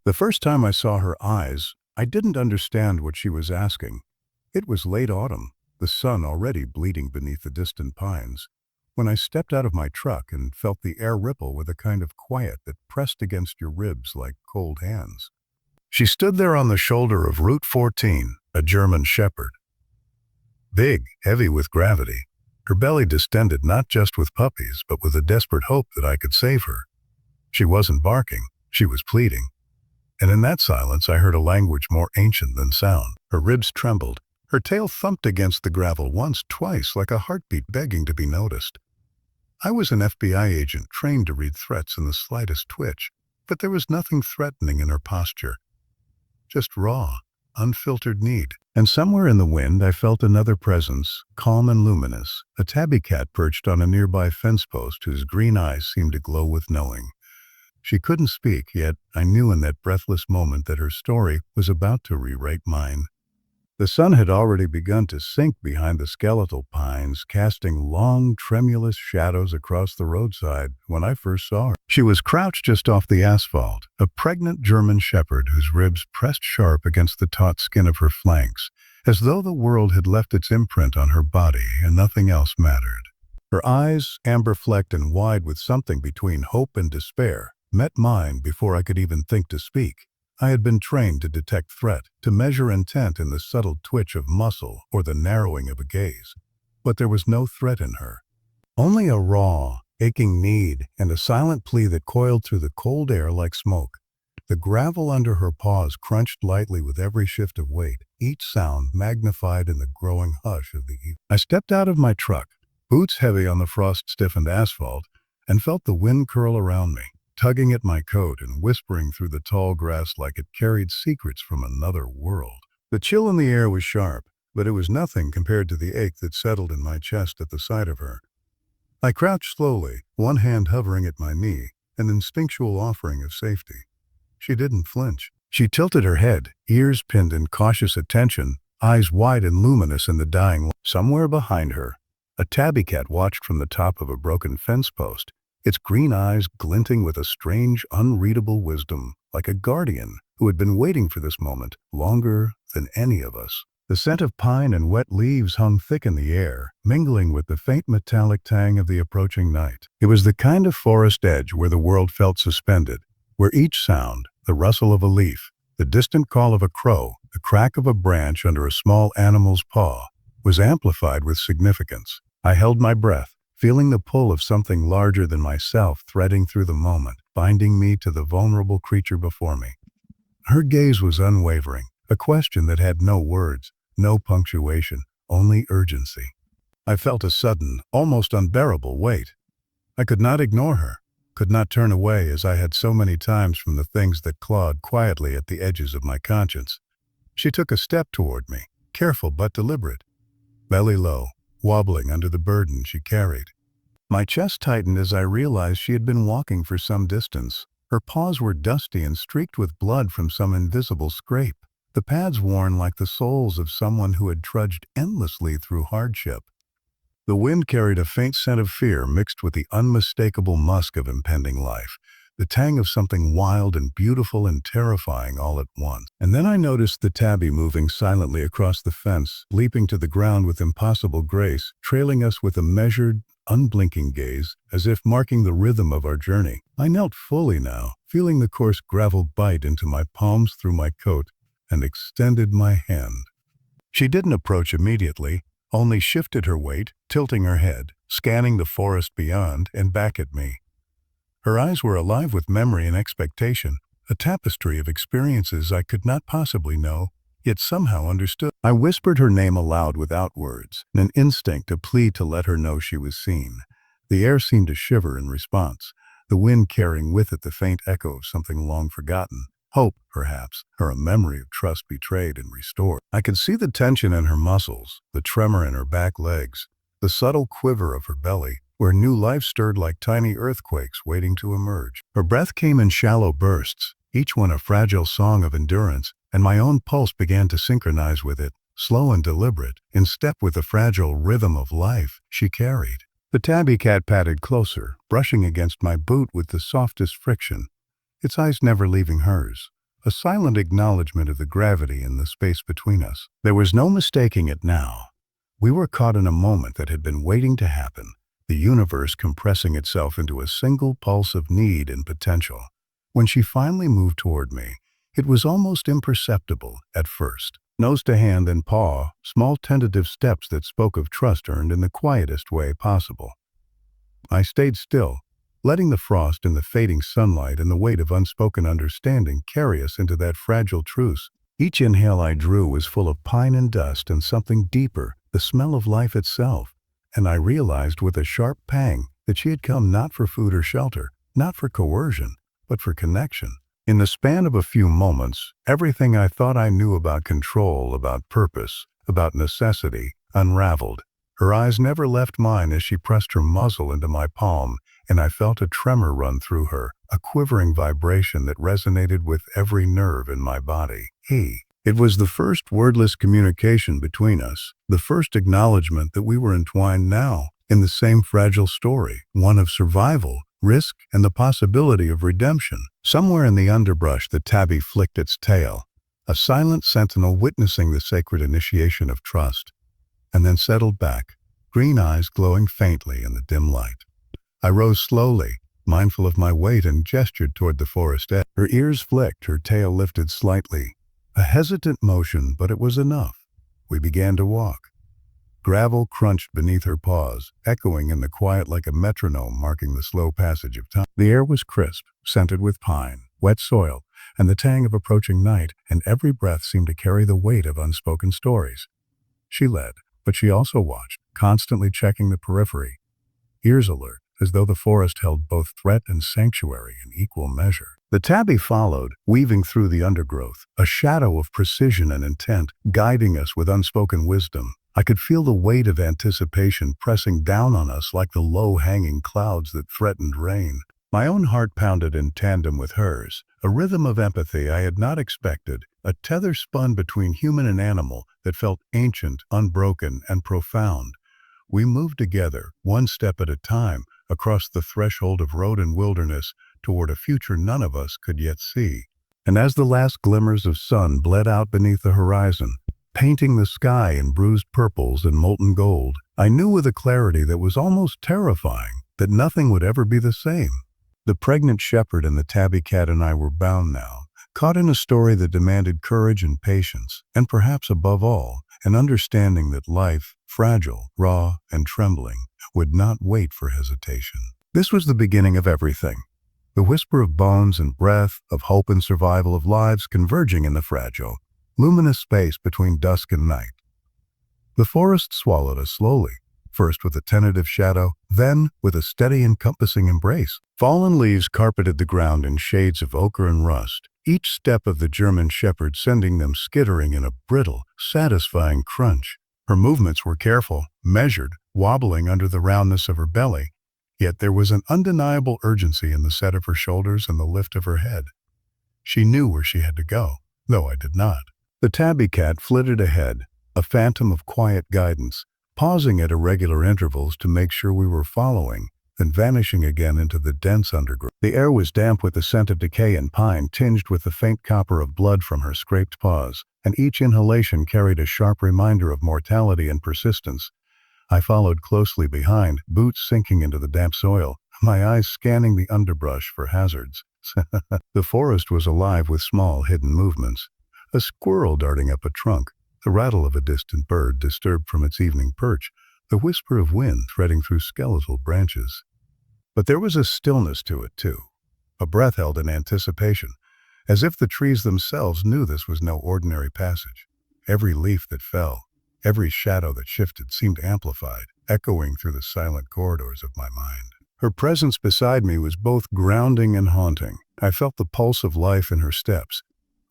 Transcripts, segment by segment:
The first time I saw her eyes, I didn't understand what she was asking. It was late autumn, the sun already bleeding beneath the distant pines, when I stepped out of my truck and felt the air ripple with a kind of quiet that pressed against your ribs like cold hands. She stood there on the shoulder of Route 14, a German shepherd. Big, heavy with gravity, her belly distended not just with puppies, but with a desperate hope that I could save her. She wasn't barking, she was pleading. And in that silence I heard a language more ancient than sound. Her ribs trembled. Her tail thumped against the gravel once, twice, like a heartbeat begging to be noticed. I was an FBI agent trained to read threats in the slightest twitch, but there was nothing threatening in her posture. Just raw, unfiltered need. And somewhere in the wind I felt another presence, calm and luminous, a tabby cat perched on a nearby fence post whose green eyes seemed to glow with knowing. She couldn't speak, yet I knew in that breathless moment that her story was about to rewrite mine. The sun had already begun to sink behind the skeletal pines, casting long, tremulous shadows across the roadside when I first saw her. She was crouched just off the asphalt, a pregnant German shepherd whose ribs pressed sharp against the taut skin of her flanks, as though the world had left its imprint on her body and nothing else mattered. Her eyes, amber-flecked and wide with something between hope and despair, met mine before I could even think to speak. I had been trained to detect threat, to measure intent in the subtle twitch of muscle or the narrowing of a gaze. But there was no threat in her. Only a raw, aching need and a silent plea that coiled through the cold air like smoke. The gravel under her paws crunched lightly with every shift of weight, each sound magnified in the growing hush of the evening. I stepped out of my truck, boots heavy on the frost-stiffened asphalt, and felt the wind curl around me, tugging at my coat and whispering through the tall grass like it carried secrets from another world. The chill in the air was sharp, but it was nothing compared to the ache that settled in my chest at the sight of her. I crouched slowly, one hand hovering at my knee, an instinctual offering of safety. She didn't flinch. She tilted her head, ears pinned in cautious attention, eyes wide and luminous in the dying light. Somewhere behind her, a tabby cat watched from the top of a broken fence post, its green eyes glinting with a strange, unreadable wisdom, like a guardian who had been waiting for this moment longer than any of us. The scent of pine and wet leaves hung thick in the air, mingling with the faint metallic tang of the approaching night. It was the kind of forest edge where the world felt suspended, where each sound, the rustle of a leaf, the distant call of a crow, the crack of a branch under a small animal's paw, was amplified with significance. I held my breath, feeling the pull of something larger than myself threading through the moment, binding me to the vulnerable creature before me. Her gaze was unwavering, a question that had no words, no punctuation, only urgency. I felt a sudden, almost unbearable weight. I could not ignore her, could not turn away as I had so many times from the things that clawed quietly at the edges of my conscience. She took a step toward me, careful but deliberate, belly low, wobbling under the burden she carried. My chest tightened as I realized she had been walking for some distance. Her paws were dusty and streaked with blood from some invisible scrape, the pads worn like the soles of someone who had trudged endlessly through hardship. The wind carried a faint scent of fear mixed with the unmistakable musk of impending life, the tang of something wild and beautiful and terrifying all at once. And then I noticed the tabby moving silently across the fence, leaping to the ground with impossible grace, trailing us with a measured, unblinking gaze, as if marking the rhythm of our journey. I knelt fully now, feeling the coarse gravel bite into my palms through my coat, and extended my hand. She didn't approach immediately, only shifted her weight, tilting her head, scanning the forest beyond and back at me. Her eyes were alive with memory and expectation, a tapestry of experiences I could not possibly know, yet somehow understood. I whispered her name aloud without words, an instinct, a plea to let her know she was seen. The air seemed to shiver in response, the wind carrying with it the faint echo of something long forgotten. Hope, perhaps, or a memory of trust betrayed and restored. I could see the tension in her muscles, the tremor in her back legs, the subtle quiver of her belly, where new life stirred like tiny earthquakes waiting to emerge. Her breath came in shallow bursts, each one a fragile song of endurance, and my own pulse began to synchronize with it, slow and deliberate, in step with the fragile rhythm of life she carried. The tabby cat padded closer, brushing against my boot with the softest friction, its eyes never leaving hers, a silent acknowledgement of the gravity in the space between us. There was no mistaking it now. We were caught in a moment that had been waiting to happen, the universe compressing itself into a single pulse of need and potential. When she finally moved toward me, it was almost imperceptible at first. Nose to hand and paw, small tentative steps that spoke of trust earned in the quietest way possible. I stayed still, letting the frost and the fading sunlight and the weight of unspoken understanding carry us into that fragile truce. Each inhale I drew was full of pine and dust and something deeper, the smell of life itself, and I realized with a sharp pang that she had come not for food or shelter, not for coercion, but for connection. In the span of a few moments, everything I thought I knew about control, about purpose, about necessity, unraveled. Her eyes never left mine as she pressed her muzzle into my palm, and I felt a tremor run through her, a quivering vibration that resonated with every nerve in my body. It was the first wordless communication between us, the first acknowledgement that we were entwined now in the same fragile story, one of survival, risk, and the possibility of redemption. Somewhere in the underbrush, the tabby flicked its tail, a silent sentinel witnessing the sacred initiation of trust, and then settled back, green eyes glowing faintly in the dim light. I rose slowly, mindful of my weight, and gestured toward the forest edge. Her ears flicked, her tail lifted slightly. A hesitant motion, but it was enough. We began to walk. Gravel crunched beneath her paws, echoing in the quiet like a metronome marking the slow passage of time. The air was crisp, scented with pine, wet soil, and the tang of approaching night, and every breath seemed to carry the weight of unspoken stories. She led, but she also watched, constantly checking the periphery, ears alert, as though the forest held both threat and sanctuary in equal measure. The tabby followed, weaving through the undergrowth, a shadow of precision and intent, guiding us with unspoken wisdom. I could feel the weight of anticipation pressing down on us like the low-hanging clouds that threatened rain. My own heart pounded in tandem with hers, a rhythm of empathy I had not expected, a tether spun between human and animal that felt ancient, unbroken, and profound. We moved together, one step at a time, across the threshold of road and wilderness toward a future none of us could yet see. And as the last glimmers of sun bled out beneath the horizon, painting the sky in bruised purples and molten gold, I knew with a clarity that was almost terrifying that nothing would ever be the same. The pregnant shepherd and the tabby cat and I were bound now, caught in a story that demanded courage and patience, and perhaps above all, an understanding that life, fragile, raw, and trembling, would not wait for hesitation. This was the beginning of everything. The whisper of bones and breath, of hope and survival, of lives converging in the fragile, luminous space between dusk and night. The forest swallowed us slowly, first with a tentative shadow, then with a steady encompassing embrace. Fallen leaves carpeted the ground in shades of ochre and rust, each step of the German shepherd sending them skittering in a brittle, satisfying crunch. Her movements were careful, measured, wobbling under the roundness of her belly, yet there was an undeniable urgency in the set of her shoulders and the lift of her head. She knew where she had to go, though I did not. The tabby cat flitted ahead, a phantom of quiet guidance, pausing at irregular intervals to make sure we were following, then vanishing again into the dense undergrowth. The air was damp with the scent of decay and pine, tinged with the faint copper of blood from her scraped paws, and each inhalation carried a sharp reminder of mortality and persistence. I followed closely behind, boots sinking into the damp soil, my eyes scanning the underbrush for hazards. The forest was alive with small, hidden movements. A squirrel darting up a trunk, the rattle of a distant bird disturbed from its evening perch, the whisper of wind threading through skeletal branches. But there was a stillness to it, too, a breath held in anticipation, as if the trees themselves knew this was no ordinary passage. Every leaf that fell, every shadow that shifted seemed amplified, echoing through the silent corridors of my mind. Her presence beside me was both grounding and haunting. I felt the pulse of life in her steps,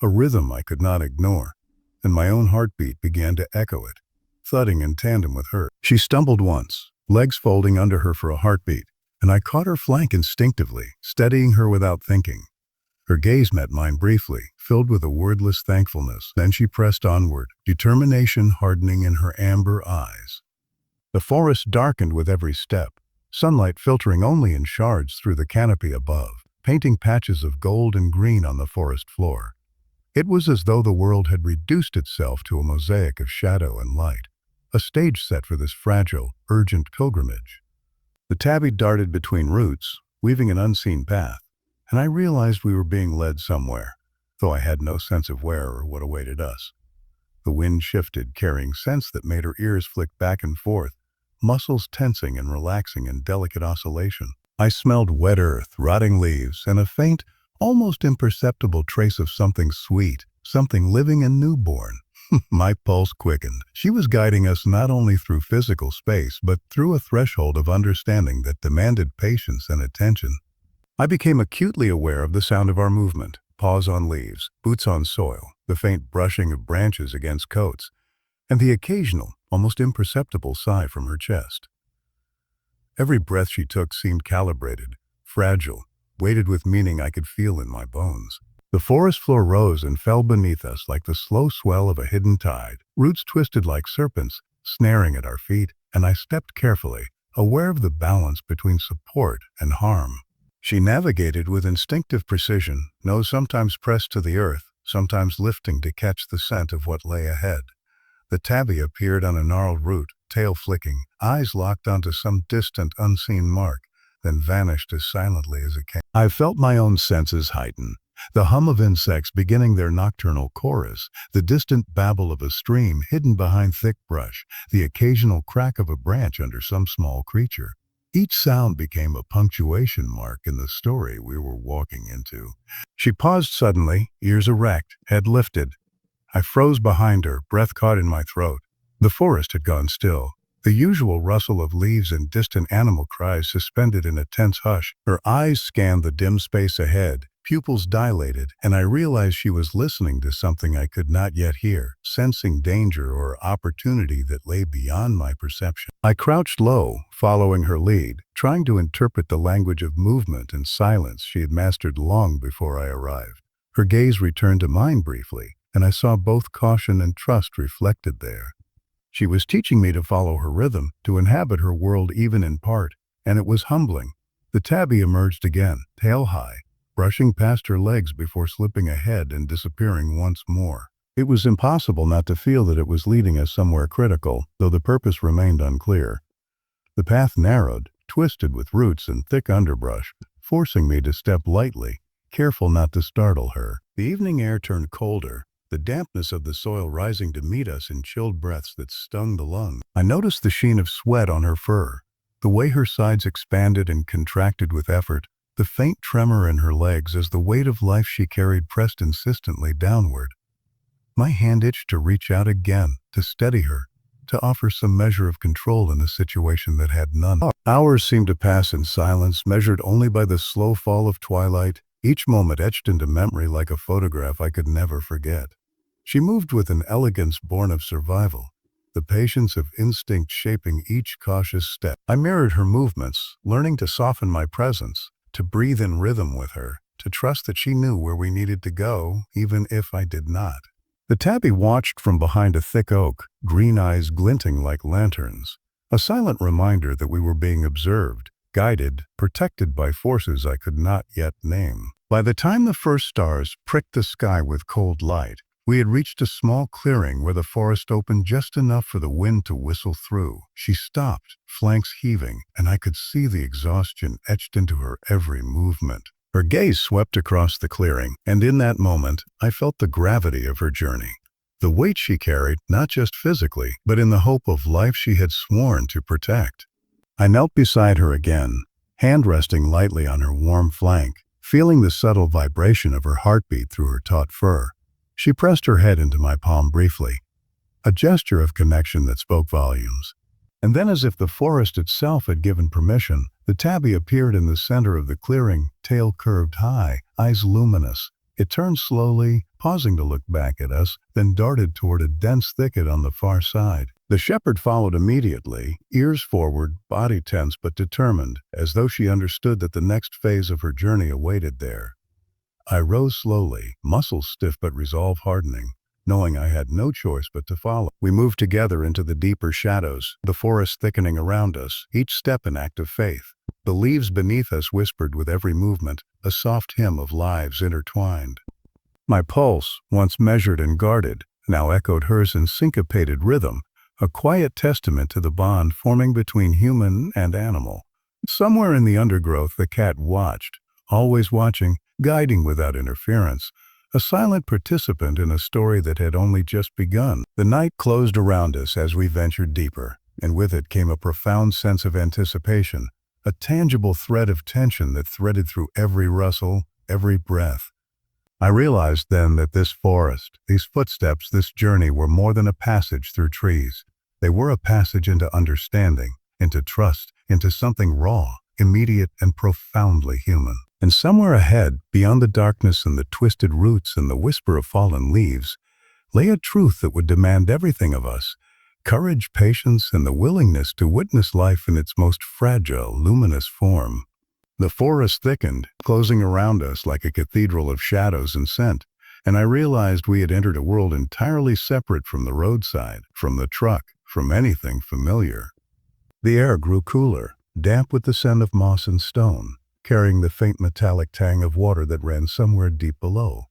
a rhythm I could not ignore, and my own heartbeat began to echo it, thudding in tandem with her. She stumbled once, legs folding under her for a heartbeat, and I caught her flank instinctively, steadying her without thinking. Her gaze met mine briefly, filled with a wordless thankfulness. Then she pressed onward, determination hardening in her amber eyes. The forest darkened with every step, sunlight filtering only in shards through the canopy above, painting patches of gold and green on the forest floor. It was as though the world had reduced itself to a mosaic of shadow and light, a stage set for this fragile, urgent pilgrimage. The tabby darted between roots, weaving an unseen path, and I realized we were being led somewhere, though I had no sense of where or what awaited us. The wind shifted, carrying scents that made her ears flick back and forth, muscles tensing and relaxing in delicate oscillation. I smelled wet earth, rotting leaves, and a faint, almost imperceptible trace of something sweet, something living and newborn. My pulse quickened. She was guiding us not only through physical space, but through a threshold of understanding that demanded patience and attention. I became acutely aware of the sound of our movement, paws on leaves, boots on soil, the faint brushing of branches against coats, and the occasional, almost imperceptible sigh from her chest. Every breath she took seemed calibrated, fragile, weighted with meaning I could feel in my bones. The forest floor rose and fell beneath us like the slow swell of a hidden tide. Roots twisted like serpents, snaring at our feet, and I stepped carefully, aware of the balance between support and harm. She navigated with instinctive precision, nose sometimes pressed to the earth, sometimes lifting to catch the scent of what lay ahead. The tabby appeared on a gnarled root, tail flicking, eyes locked onto some distant, unseen mark, then vanished as silently as it came. I felt my own senses heighten. The hum of insects beginning their nocturnal chorus, the distant babble of a stream hidden behind thick brush, the occasional crack of a branch under some small creature. Each sound became a punctuation mark in the story we were walking into. She paused suddenly, ears erect, head lifted. I froze behind her, breath caught in my throat. The forest had gone still. The usual rustle of leaves and distant animal cries suspended in a tense hush. Her eyes scanned the dim space ahead, pupils dilated, and I realized she was listening to something I could not yet hear, sensing danger or opportunity that lay beyond my perception. I crouched low, following her lead, trying to interpret the language of movement and silence she had mastered long before I arrived. Her gaze returned to mine briefly, and I saw both caution and trust reflected there. She was teaching me to follow her rhythm, to inhabit her world even in part, and it was humbling. The tabby emerged again, tail high, brushing past her legs before slipping ahead and disappearing once more. It was impossible not to feel that it was leading us somewhere critical, though the purpose remained unclear. The path narrowed, twisted with roots and thick underbrush, forcing me to step lightly, careful not to startle her. The evening air turned colder, the dampness of the soil rising to meet us in chilled breaths that stung the lungs. I noticed the sheen of sweat on her fur, the way her sides expanded and contracted with effort, the faint tremor in her legs as the weight of life she carried pressed insistently downward. My hand itched to reach out again, to steady her, to offer some measure of control in a situation that had none. Hours seemed to pass in silence, measured only by the slow fall of twilight, each moment etched into memory like a photograph I could never forget. She moved with an elegance born of survival, the patience of instinct shaping each cautious step. I mirrored her movements, learning to soften my presence, to breathe in rhythm with her, to trust that she knew where we needed to go, even if I did not. The tabby watched from behind a thick oak, green eyes glinting like lanterns, a silent reminder that we were being observed, guided, protected by forces I could not yet name. By the time the first stars pricked the sky with cold light, we had reached a small clearing where the forest opened just enough for the wind to whistle through. She stopped, flanks heaving, and I could see the exhaustion etched into her every movement. Her gaze swept across the clearing, and in that moment, I felt the gravity of her journey. The weight she carried, not just physically, but in the hope of life she had sworn to protect. I knelt beside her again, hand resting lightly on her warm flank, feeling the subtle vibration of her heartbeat through her taut fur. She pressed her head into my palm briefly, a gesture of connection that spoke volumes. And then, as if the forest itself had given permission, the tabby appeared in the center of the clearing, tail curved high, eyes luminous. It turned slowly, pausing to look back at us, then darted toward a dense thicket on the far side. The shepherd followed immediately, ears forward, body tense but determined, as though she understood that the next phase of her journey awaited there. I rose slowly, muscles stiff but resolve hardening, knowing I had no choice but to follow. We moved together into the deeper shadows, the forest thickening around us, each step an act of faith. The leaves beneath us whispered with every movement, a soft hymn of lives intertwined. My pulse, once measured and guarded, now echoed hers in syncopated rhythm, a quiet testament to the bond forming between human and animal. Somewhere in the undergrowth the cat watched, always watching, guiding without interference, a silent participant in a story that had only just begun. The night closed around us as we ventured deeper, and with it came a profound sense of anticipation, a tangible thread of tension that threaded through every rustle, every breath. I realized then that this forest, these footsteps, this journey were more than a passage through trees. They were a passage into understanding, into trust, into something raw, immediate, and profoundly human. And somewhere ahead, beyond the darkness and the twisted roots and the whisper of fallen leaves, lay a truth that would demand everything of us: courage, patience, and the willingness to witness life in its most fragile, luminous form. The forest thickened, closing around us like a cathedral of shadows and scent, and I realized we had entered a world entirely separate from the roadside, from the truck, from anything familiar. The air grew cooler, damp with the scent of moss and stone, carrying the faint metallic tang of water that ran somewhere deep below.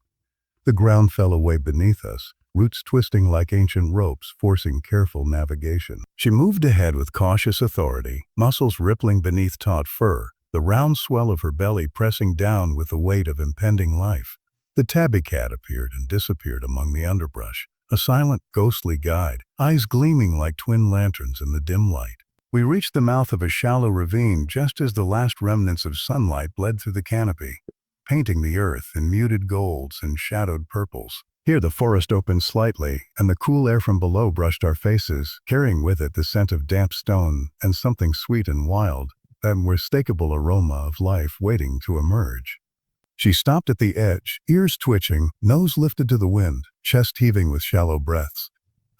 The ground fell away beneath us, roots twisting like ancient ropes, forcing careful navigation. She moved ahead with cautious authority, muscles rippling beneath taut fur, the round swell of her belly pressing down with the weight of impending life. The tabby cat appeared and disappeared among the underbrush, a silent, ghostly guide, eyes gleaming like twin lanterns in the dim light. We reached the mouth of a shallow ravine just as the last remnants of sunlight bled through the canopy, painting the earth in muted golds and shadowed purples. Here the forest opened slightly, and the cool air from below brushed our faces, carrying with it the scent of damp stone and something sweet and wild, that unmistakable aroma of life waiting to emerge. She stopped at the edge, ears twitching, nose lifted to the wind, chest heaving with shallow breaths.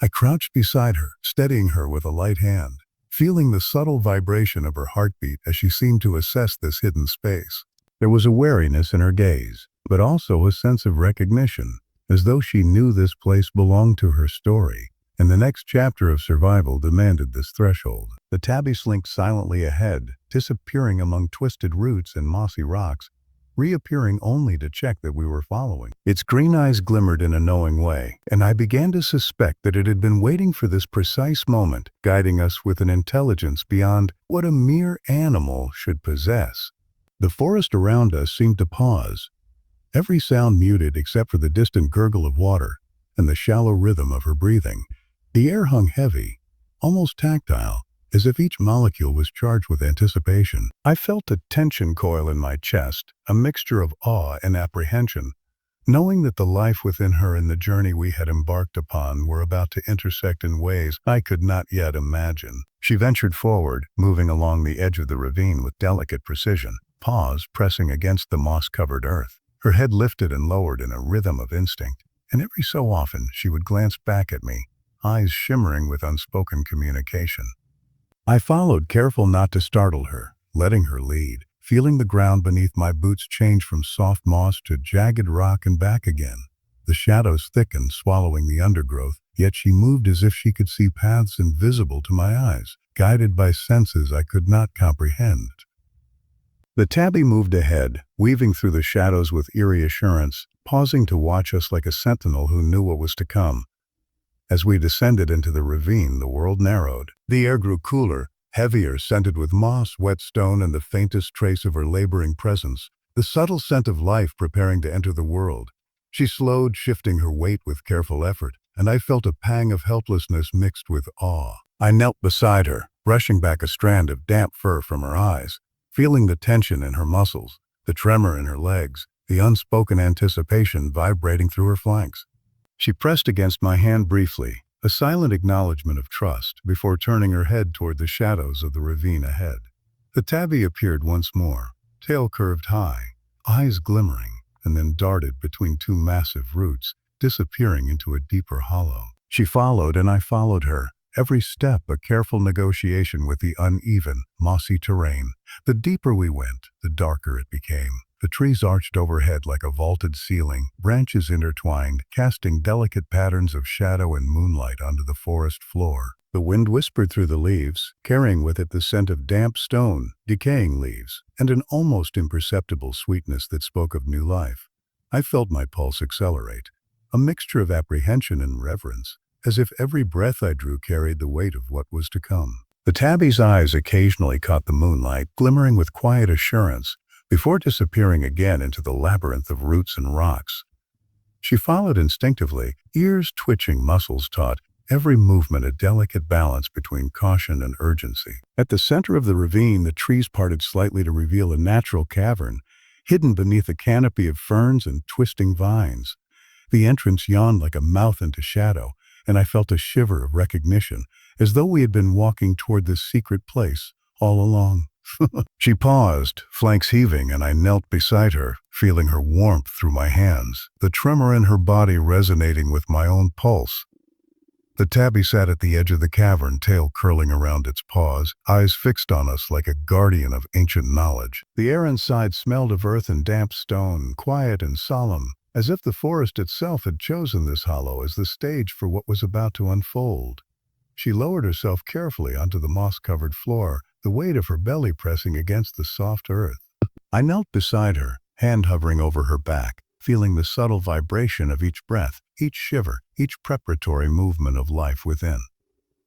I crouched beside her, steadying her with a light hand, feeling the subtle vibration of her heartbeat as she seemed to assess this hidden space. There was a wariness in her gaze, but also a sense of recognition, as though she knew this place belonged to her story, and the next chapter of survival demanded this threshold. The tabby slinked silently ahead, disappearing among twisted roots and mossy rocks, reappearing only to check that we were following. Its green eyes glimmered in a knowing way, and I began to suspect that it had been waiting for this precise moment, guiding us with an intelligence beyond what a mere animal should possess. The forest around us seemed to pause, every sound muted except for the distant gurgle of water and the shallow rhythm of her breathing. The air hung heavy, almost tactile, as if each molecule was charged with anticipation. I felt a tension coil in my chest, a mixture of awe and apprehension, knowing that the life within her and the journey we had embarked upon were about to intersect in ways I could not yet imagine. She ventured forward, moving along the edge of the ravine with delicate precision, paws pressing against the moss-covered earth. Her head lifted and lowered in a rhythm of instinct, and every so often she would glance back at me, eyes shimmering with unspoken communication. I followed, careful not to startle her, letting her lead, feeling the ground beneath my boots change from soft moss to jagged rock and back again. The shadows thickened, swallowing the undergrowth, yet she moved as if she could see paths invisible to my eyes, guided by senses I could not comprehend. The tabby moved ahead, weaving through the shadows with eerie assurance, pausing to watch us like a sentinel who knew what was to come. As we descended into the ravine, the world narrowed. The air grew cooler, heavier, scented with moss, wet stone, and the faintest trace of her laboring presence, the subtle scent of life preparing to enter the world. She slowed, shifting her weight with careful effort, and I felt a pang of helplessness mixed with awe. I knelt beside her, brushing back a strand of damp fur from her eyes, feeling the tension in her muscles, the tremor in her legs, the unspoken anticipation vibrating through her flanks. She pressed against my hand briefly, a silent acknowledgement of trust, before turning her head toward the shadows of the ravine ahead. The tabby appeared once more, tail curved high, eyes glimmering, and then darted between two massive roots, disappearing into a deeper hollow. She followed, and I followed her, every step a careful negotiation with the uneven, mossy terrain. The deeper we went, the darker it became. The trees arched overhead like a vaulted ceiling, branches intertwined, casting delicate patterns of shadow and moonlight onto the forest floor. The wind whispered through the leaves, carrying with it the scent of damp stone, decaying leaves, and an almost imperceptible sweetness that spoke of new life. I felt my pulse accelerate, a mixture of apprehension and reverence, as if every breath I drew carried the weight of what was to come. The tabby's eyes occasionally caught the moonlight, glimmering with quiet assurance, before disappearing again into the labyrinth of roots and rocks. She followed instinctively, ears twitching, muscles taut, every movement a delicate balance between caution and urgency. At the center of the ravine, the trees parted slightly to reveal a natural cavern, hidden beneath a canopy of ferns and twisting vines. The entrance yawned like a mouth into shadow, and I felt a shiver of recognition, as though we had been walking toward this secret place all along. She paused, flanks heaving, and I knelt beside her, feeling her warmth through my hands, the tremor in her body resonating with my own pulse. The tabby sat at the edge of the cavern, tail curling around its paws, eyes fixed on us like a guardian of ancient knowledge. The air inside smelled of earth and damp stone, quiet and solemn, as if the forest itself had chosen this hollow as the stage for what was about to unfold. She lowered herself carefully onto the moss-covered floor, the weight of her belly pressing against the soft earth. I knelt beside her, hand hovering over her back, feeling the subtle vibration of each breath, each shiver, each preparatory movement of life within.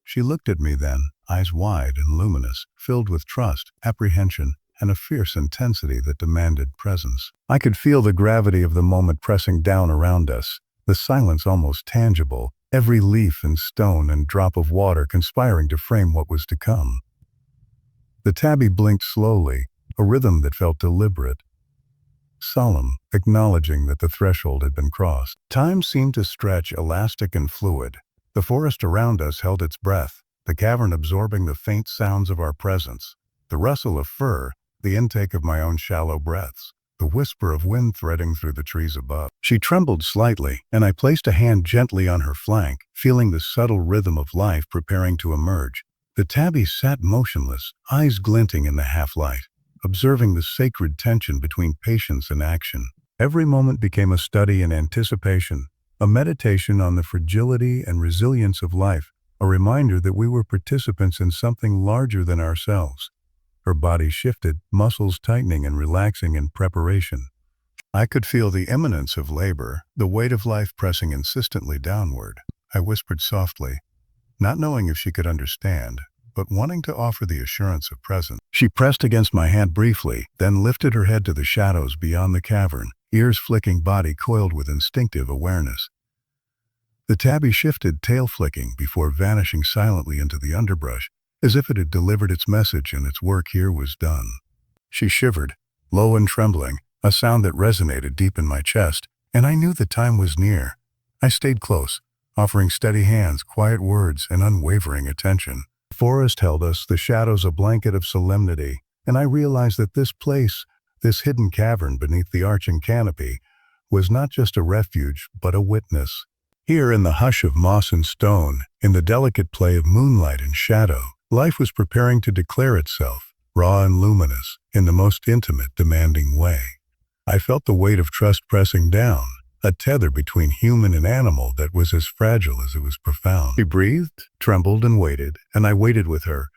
She looked at me then, eyes wide and luminous, filled with trust, apprehension, and a fierce intensity that demanded presence. I could feel the gravity of the moment pressing down around us, the silence almost tangible, every leaf and stone and drop of water conspiring to frame what was to come. The tabby blinked slowly, a rhythm that felt deliberate, solemn, acknowledging that the threshold had been crossed. Time seemed to stretch, elastic and fluid. The forest around us held its breath, the cavern absorbing the faint sounds of our presence, the rustle of fur, the intake of my own shallow breaths, the whisper of wind threading through the trees above. She trembled slightly, and I placed a hand gently on her flank, feeling the subtle rhythm of life preparing to emerge. The tabby sat motionless, eyes glinting in the half-light, observing the sacred tension between patience and action. Every moment became a study in anticipation, a meditation on the fragility and resilience of life, a reminder that we were participants in something larger than ourselves. Her body shifted, muscles tightening and relaxing in preparation. I could feel the imminence of labor, the weight of life pressing insistently downward. I whispered softly, not knowing if she could understand, but wanting to offer the assurance of presence. She pressed against my hand briefly, then lifted her head to the shadows beyond the cavern, ears flicking, body coiled with instinctive awareness. The tabby shifted, tail flicking, before vanishing silently into the underbrush, as if it had delivered its message and its work here was done. She shivered, low and trembling, a sound that resonated deep in my chest, and I knew the time was near. I stayed close, offering steady hands, quiet words, and unwavering attention. The forest held us, the shadows a blanket of solemnity, and I realized that this place, this hidden cavern beneath the arching canopy, was not just a refuge, but a witness. Here in the hush of moss and stone, in the delicate play of moonlight and shadow, life was preparing to declare itself, raw and luminous, in the most intimate, demanding way. I felt the weight of trust pressing down, a tether between human and animal that was as fragile as it was profound. She breathed, trembled, and waited, and I waited with her,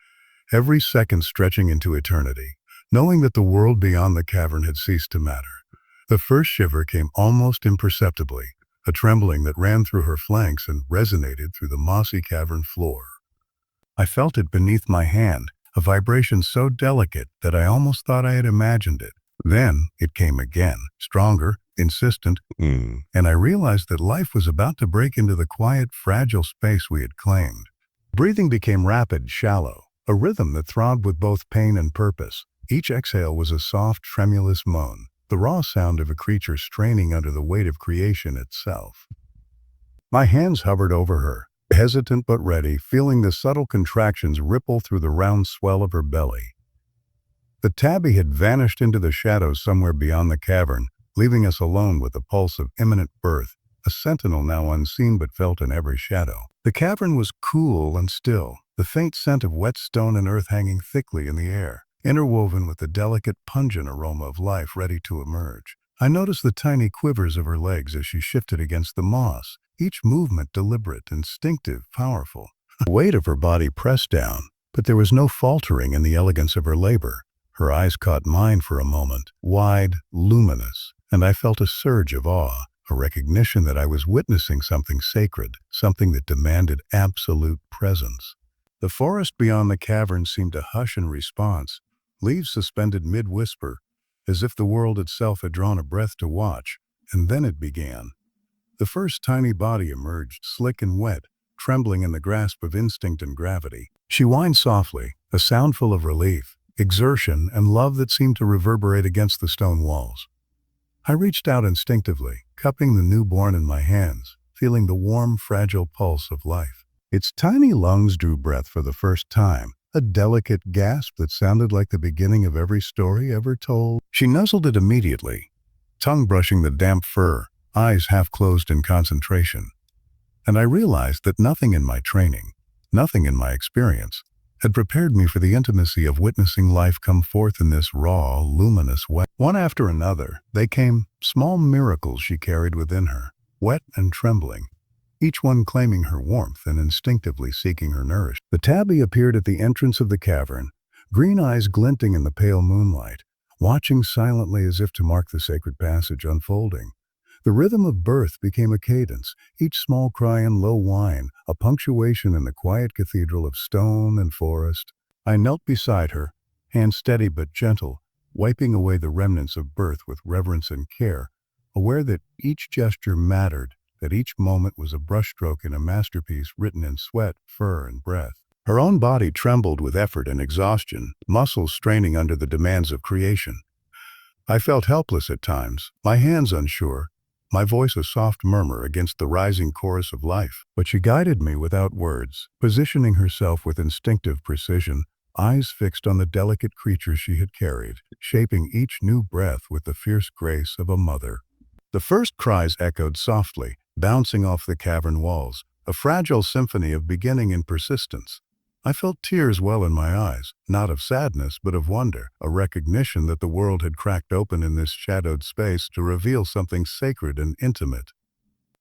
every second stretching into eternity, knowing that the world beyond the cavern had ceased to matter. The first shiver came almost imperceptibly, a trembling that ran through her flanks and resonated through the mossy cavern floor. I felt it beneath my hand, a vibration so delicate that I almost thought I had imagined it. Then it came again, stronger, insistent, and I realized that life was about to break into the quiet, fragile space we had claimed. Breathing became rapid, shallow, a rhythm that throbbed with both pain and purpose. Each exhale was a soft, tremulous moan, the raw sound of a creature straining under the weight of creation itself. My hands hovered over her, hesitant but ready, feeling the subtle contractions ripple through the round swell of her belly. The tabby had vanished into the shadows somewhere beyond the cavern, leaving us alone with the pulse of imminent birth, a sentinel now unseen but felt in every shadow. The cavern was cool and still, the faint scent of wet stone and earth hanging thickly in the air, interwoven with the delicate, pungent aroma of life ready to emerge. I noticed the tiny quivers of her legs as she shifted against the moss, each movement deliberate, instinctive, powerful. The weight of her body pressed down, but there was no faltering in the elegance of her labor. Her eyes caught mine for a moment, wide, luminous, and I felt a surge of awe, a recognition that I was witnessing something sacred, something that demanded absolute presence. The forest beyond the cavern seemed to hush in response, leaves suspended mid-whisper, as if the world itself had drawn a breath to watch, and then it began. The first tiny body emerged, slick and wet, trembling in the grasp of instinct and gravity. She whined softly, a sound full of relief, exertion, and love that seemed to reverberate against the stone walls. I reached out instinctively, cupping the newborn in my hands, feeling the warm, fragile pulse of life. Its tiny lungs drew breath for the first time, a delicate gasp that sounded like the beginning of every story ever told. She nuzzled it immediately, tongue brushing the damp fur, eyes half closed in concentration. And I realized that nothing in my training, nothing in my experience, had prepared me for the intimacy of witnessing life come forth in this raw, luminous way. One after another, they came, small miracles she carried within her, wet and trembling, each one claiming her warmth and instinctively seeking her nourishment. The tabby appeared at the entrance of the cavern, green eyes glinting in the pale moonlight, watching silently as if to mark the sacred passage unfolding. The rhythm of birth became a cadence, each small cry and low whine, a punctuation in the quiet cathedral of stone and forest. I knelt beside her, hand steady but gentle, wiping away the remnants of birth with reverence and care, aware that each gesture mattered, that each moment was a brushstroke in a masterpiece written in sweat, fur, and breath. Her own body trembled with effort and exhaustion, muscles straining under the demands of creation. I felt helpless at times, my hands unsure, my voice a soft murmur against the rising chorus of life. But she guided me without words, positioning herself with instinctive precision, eyes fixed on the delicate creature she had carried, shaping each new breath with the fierce grace of a mother. The first cries echoed softly, bouncing off the cavern walls, a fragile symphony of beginning and persistence. I felt tears well in my eyes, not of sadness but of wonder, a recognition that the world had cracked open in this shadowed space to reveal something sacred and intimate.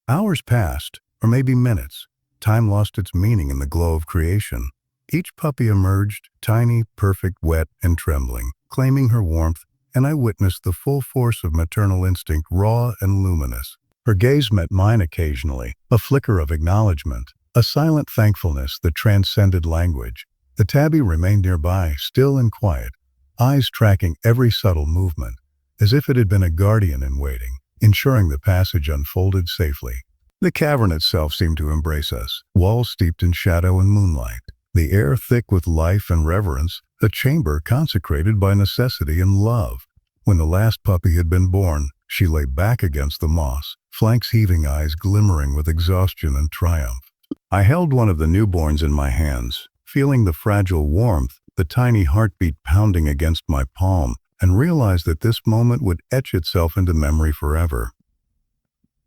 Hours passed, or maybe minutes. Time lost its meaning in the glow of creation. Each puppy emerged, tiny, perfect, wet, and trembling, claiming her warmth, and I witnessed the full force of maternal instinct, raw and luminous. Her gaze met mine occasionally, a flicker of acknowledgement, a silent thankfulness that transcended language. The tabby remained nearby, still and quiet, eyes tracking every subtle movement, as if it had been a guardian in waiting, ensuring the passage unfolded safely. The cavern itself seemed to embrace us, walls steeped in shadow and moonlight, the air thick with life and reverence, a chamber consecrated by necessity and love. When the last puppy had been born, she lay back against the moss, flanks heaving, eyes glimmering with exhaustion and triumph. I held one of the newborns in my hands, feeling the fragile warmth, the tiny heartbeat pounding against my palm, and realized that this moment would etch itself into memory forever.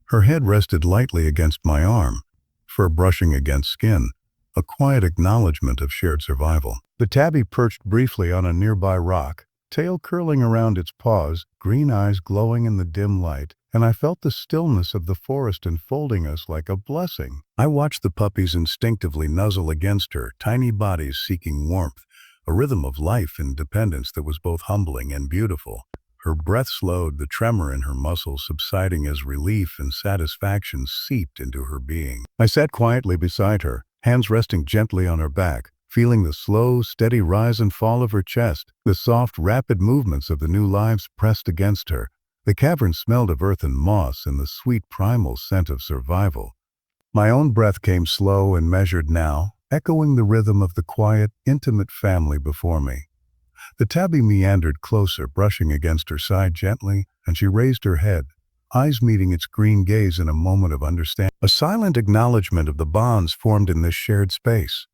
Her head rested lightly against my arm, fur brushing against skin, a quiet acknowledgement of shared survival. The tabby perched briefly on a nearby rock, tail curling around its paws, green eyes glowing in the dim light, and I felt the stillness of the forest enfolding us like a blessing. I watched the puppies instinctively nuzzle against her, tiny bodies seeking warmth, a rhythm of life and dependence that was both humbling and beautiful. Her breath slowed, the tremor in her muscles subsiding as relief and satisfaction seeped into her being. I sat quietly beside her, hands resting gently on her back, feeling the slow, steady rise and fall of her chest, the soft, rapid movements of the new lives pressed against her. The cavern smelled of earth and moss and the sweet primal scent of survival. My own breath came slow and measured now, echoing the rhythm of the quiet, intimate family before me. The tabby meandered closer, brushing against her side gently, and she raised her head, eyes meeting its green gaze in a moment of understanding, a silent acknowledgement of the bonds formed in this shared space.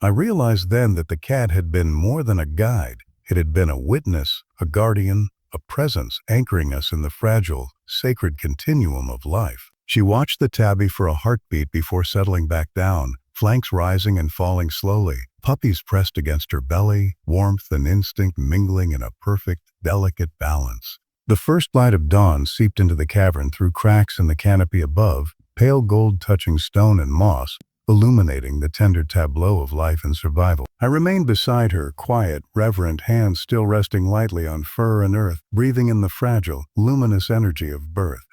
I realized then that the cat had been more than a guide. It had been a witness, a guardian, a presence anchoring us in the fragile, sacred continuum of life. She watched the tabby for a heartbeat before settling back down, flanks rising and falling slowly, puppies pressed against her belly, warmth and instinct mingling in a perfect, delicate balance. The first light of dawn seeped into the cavern through cracks in the canopy above, pale gold touching stone and moss, illuminating the tender tableau of life and survival. I remained beside her, quiet, reverent, hands still resting lightly on fur and earth, breathing in the fragile, luminous energy of birth.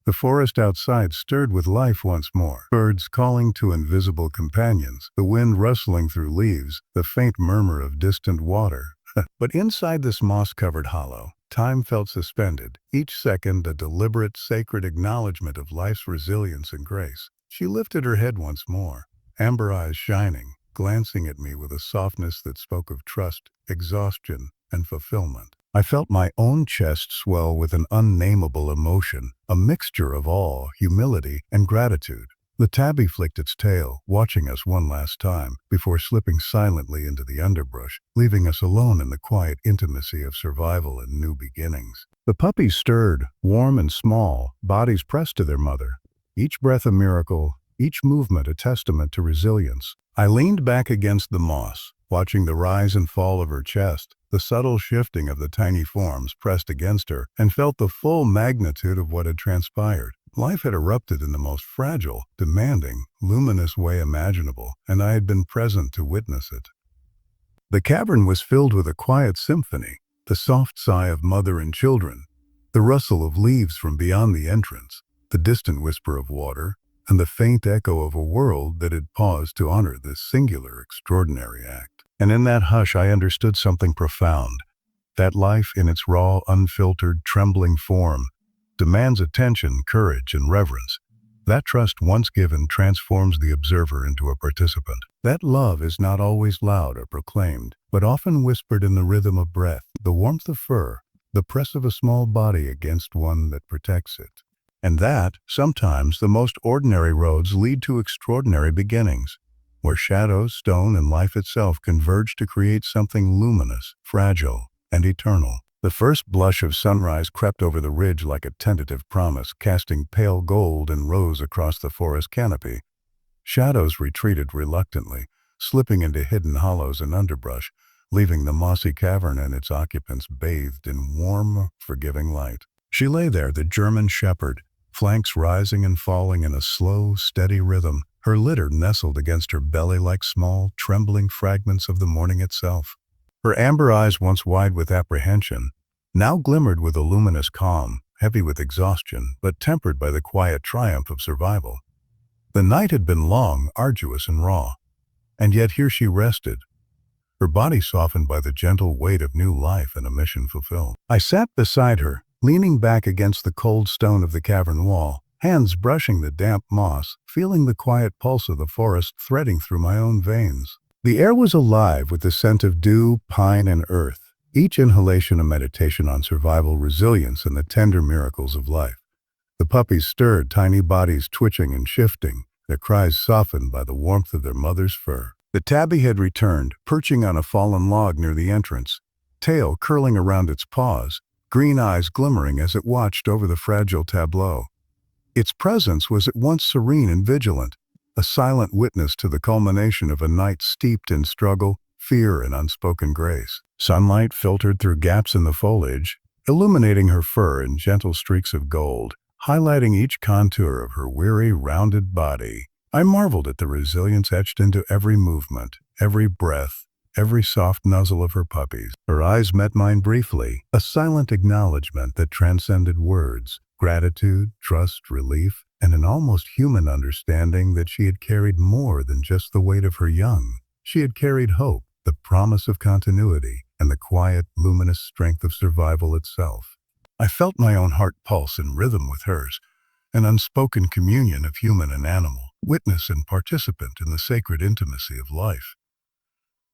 The forest outside stirred with life once more, birds calling to invisible companions, the wind rustling through leaves, the faint murmur of distant water. But inside this moss-covered hollow, time felt suspended, each second a deliberate, sacred acknowledgement of life's resilience and grace. She lifted her head once more, amber eyes shining, glancing at me with a softness that spoke of trust, exhaustion, and fulfillment. I felt my own chest swell with an unnameable emotion, a mixture of awe, humility, and gratitude. The tabby flicked its tail, watching us one last time, before slipping silently into the underbrush, leaving us alone in the quiet intimacy of survival and new beginnings. The puppies stirred, warm and small, bodies pressed to their mother. Each breath a miracle, each movement a testament to resilience. I leaned back against the moss, watching the rise and fall of her chest, the subtle shifting of the tiny forms pressed against her, and felt the full magnitude of what had transpired. Life had erupted in the most fragile, demanding, luminous way imaginable, and I had been present to witness it. The cavern was filled with a quiet symphony, the soft sigh of mother and children, the rustle of leaves from beyond the entrance, the distant whisper of water, and the faint echo of a world that had paused to honor this singular, extraordinary act. And in that hush I understood something profound, that life in its raw, unfiltered, trembling form demands attention, courage, and reverence. That trust once given transforms the observer into a participant. That love is not always loud or proclaimed, but often whispered in the rhythm of breath, the warmth of fur, the press of a small body against one that protects it. And that, sometimes, the most ordinary roads lead to extraordinary beginnings, where shadows, stone, and life itself converge to create something luminous, fragile, and eternal. The first blush of sunrise crept over the ridge like a tentative promise, casting pale gold and rose across the forest canopy. Shadows retreated reluctantly, slipping into hidden hollows and underbrush, leaving the mossy cavern and its occupants bathed in warm, forgiving light. She lay there, the German shepherd, flanks rising and falling in a slow, steady rhythm, her litter nestled against her belly like small, trembling fragments of the morning itself. Her amber eyes, once wide with apprehension, now glimmered with a luminous calm, heavy with exhaustion, but tempered by the quiet triumph of survival. The night had been long, arduous, and raw, and yet here she rested, her body softened by the gentle weight of new life and a mission fulfilled. I sat beside her, leaning back against the cold stone of the cavern wall, hands brushing the damp moss, feeling the quiet pulse of the forest threading through my own veins. The air was alive with the scent of dew, pine, and earth, each inhalation a meditation on survival, resilience, and the tender miracles of life. The puppies stirred, tiny bodies twitching and shifting, their cries softened by the warmth of their mother's fur. The tabby had returned, perching on a fallen log near the entrance, tail curling around its paws, green eyes glimmering as it watched over the fragile tableau. Its presence was at once serene and vigilant, a silent witness to the culmination of a night steeped in struggle, fear, and unspoken grace. Sunlight filtered through gaps in the foliage, illuminating her fur in gentle streaks of gold, highlighting each contour of her weary, rounded body. I marveled at the resilience etched into every movement, every breath, every soft nuzzle of her puppies. Her eyes met mine briefly, a silent acknowledgement that transcended words, gratitude, trust, relief, and an almost human understanding that she had carried more than just the weight of her young. She had carried hope, the promise of continuity, and the quiet, luminous strength of survival itself. I felt my own heart pulse in rhythm with hers, an unspoken communion of human and animal, witness and participant in the sacred intimacy of life.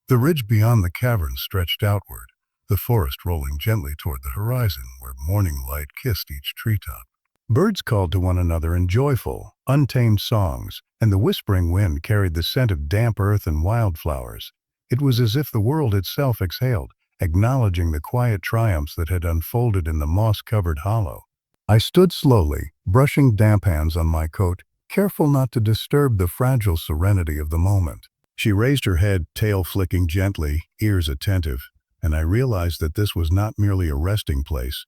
The ridge beyond the cavern stretched outward, the forest rolling gently toward the horizon where morning light kissed each treetop. Birds called to one another in joyful, untamed songs, and the whispering wind carried the scent of damp earth and wildflowers. It was as if the world itself exhaled, acknowledging the quiet triumphs that had unfolded in the moss-covered hollow. I stood slowly, brushing damp hands on my coat, careful not to disturb the fragile serenity of the moment. She raised her head, tail flicking gently, ears attentive, and I realized that this was not merely a resting place.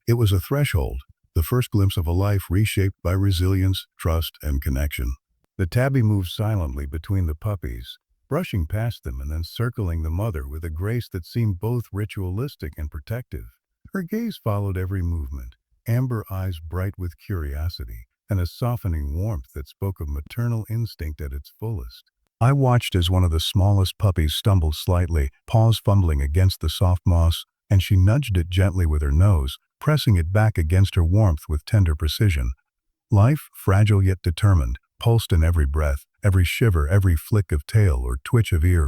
It was a threshold, the first glimpse of a life reshaped by resilience, trust, and connection. The tabby moved silently between the puppies, brushing past them and then circling the mother with a grace that seemed both ritualistic and protective. Her gaze followed every movement, amber eyes bright with curiosity, and a softening warmth that spoke of maternal instinct at its fullest. I watched as one of the smallest puppies stumbled slightly, paws fumbling against the soft moss, and she nudged it gently with her nose, pressing it back against her warmth with tender precision. Life, fragile yet determined, pulsed in every breath, every shiver, every flick of tail or twitch of ear.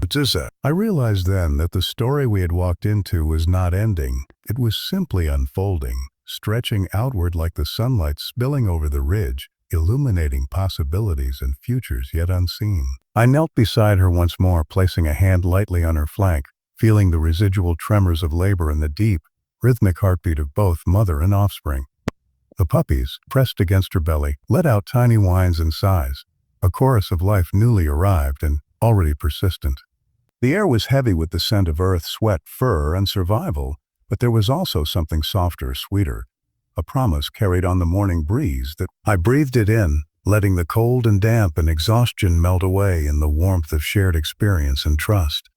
I realized then that the story we had walked into was not ending. It was simply unfolding, stretching outward like the sunlight spilling over the ridge, illuminating possibilities and futures yet unseen. I knelt beside her once more, placing a hand lightly on her flank, feeling the residual tremors of labor and the deep, rhythmic heartbeat of both mother and offspring. The puppies, pressed against her belly, let out tiny whines and sighs, a chorus of life newly arrived and already persistent. The air was heavy with the scent of earth, sweat, fur, and survival, but there was also something softer, sweeter, a promise carried on the morning breeze that I breathed it in, letting the cold and damp and exhaustion melt away in the warmth of shared experience and trust.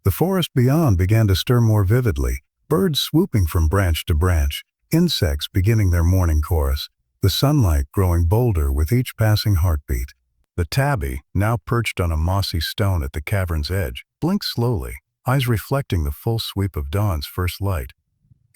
The forest beyond began to stir more vividly, birds swooping from branch to branch, insects beginning their morning chorus, the sunlight growing bolder with each passing heartbeat. The tabby, now perched on a mossy stone at the cavern's edge, blinked slowly, eyes reflecting the full sweep of dawn's first light.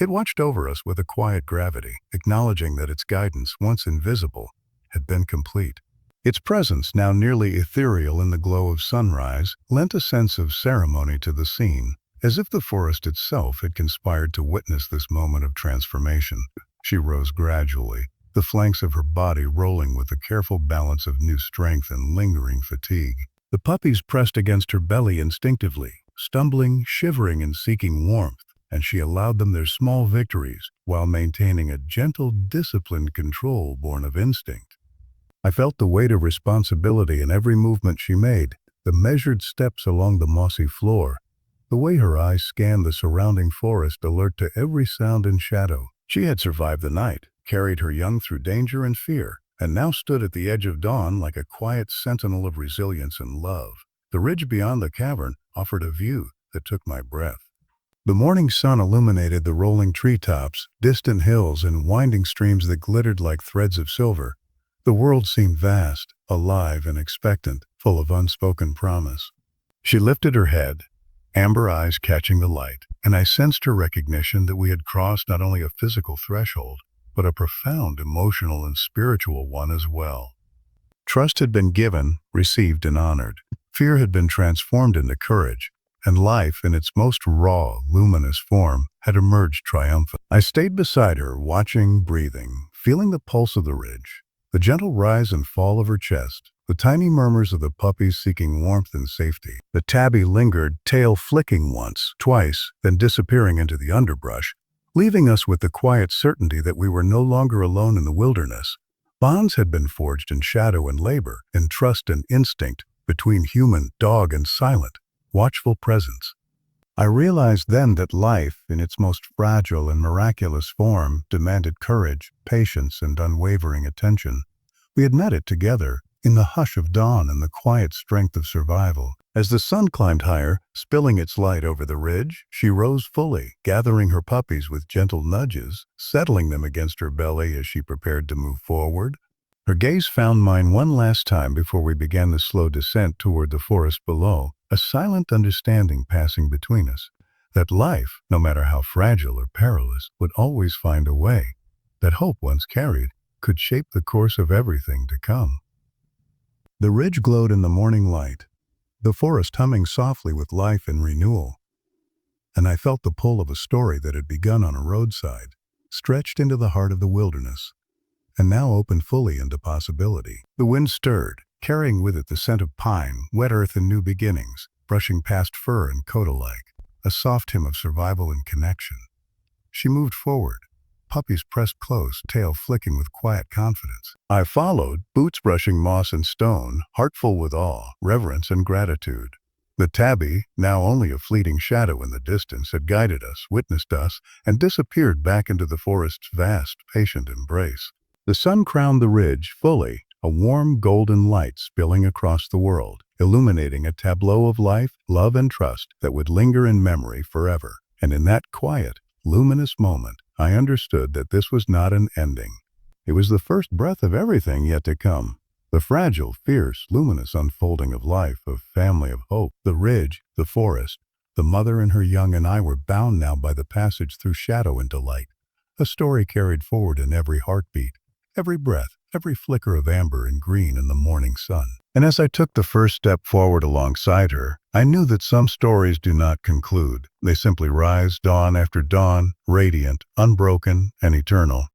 It watched over us with a quiet gravity, acknowledging that its guidance, once invisible, had been complete. Its presence, now nearly ethereal in the glow of sunrise, lent a sense of ceremony to the scene, as if the forest itself had conspired to witness this moment of transformation. She rose gradually, the flanks of her body rolling with a careful balance of new strength and lingering fatigue. The puppies pressed against her belly instinctively, stumbling, shivering, and seeking warmth, and she allowed them their small victories while maintaining a gentle, disciplined control born of instinct. I felt the weight of responsibility in every movement she made, the measured steps along the mossy floor, the way her eyes scanned the surrounding forest, alert to every sound and shadow. She had survived the night, carried her young through danger and fear, and now stood at the edge of dawn like a quiet sentinel of resilience and love. The ridge beyond the cavern offered a view that took my breath. The morning sun illuminated the rolling treetops, distant hills, and winding streams that glittered like threads of silver. The world seemed vast, alive, and expectant, full of unspoken promise. She lifted her head, amber eyes catching the light, and I sensed her recognition that we had crossed not only a physical threshold, but a profound emotional and spiritual one as well. Trust had been given, received, and honored. Fear had been transformed into courage, and life, in its most raw, luminous form, had emerged triumphant. I stayed beside her, watching, breathing, feeling the pulse of the ridge, the gentle rise and fall of her chest, the tiny murmurs of the puppies seeking warmth and safety. The tabby lingered, tail flicking once, twice, then disappearing into the underbrush, leaving us with the quiet certainty that we were no longer alone in the wilderness. Bonds had been forged in shadow and labor, in trust and instinct, between human, dog, and silent, watchful presence. I realized then that life, in its most fragile and miraculous form, demanded courage, patience, and unwavering attention. We had met it together, in the hush of dawn and the quiet strength of survival. As the sun climbed higher, spilling its light over the ridge, she rose fully, gathering her puppies with gentle nudges, settling them against her belly as she prepared to move forward. Her gaze found mine one last time before we began the slow descent toward the forest below, a silent understanding passing between us, that life, no matter how fragile or perilous, would always find a way, that hope once carried could shape the course of everything to come. The ridge glowed in the morning light, the forest humming softly with life and renewal, and I felt the pull of a story that had begun on a roadside, stretched into the heart of the wilderness, and now opened fully into possibility. The wind stirred, carrying with it the scent of pine, wet earth, and new beginnings, brushing past fur and coat alike, a soft hymn of survival and connection. She moved forward, puppies pressed close, tail flicking with quiet confidence. I followed, boots brushing moss and stone, heart full with awe, reverence, and gratitude. The tabby, now only a fleeting shadow in the distance, had guided us, witnessed us, and disappeared back into the forest's vast, patient embrace. The sun crowned the ridge fully, a warm golden light spilling across the world, illuminating a tableau of life, love, and trust that would linger in memory forever. And in that quiet, luminous moment, I understood that this was not an ending. It was the first breath of everything yet to come. The fragile, fierce, luminous unfolding of life, of family, of hope. The ridge, the forest, the mother and her young and I were bound now by the passage through shadow into light. A story carried forward in every heartbeat, every breath, every flicker of amber and green in the morning sun. And as I took the first step forward alongside her, I knew that some stories do not conclude. They simply rise dawn after dawn, radiant, unbroken, and eternal.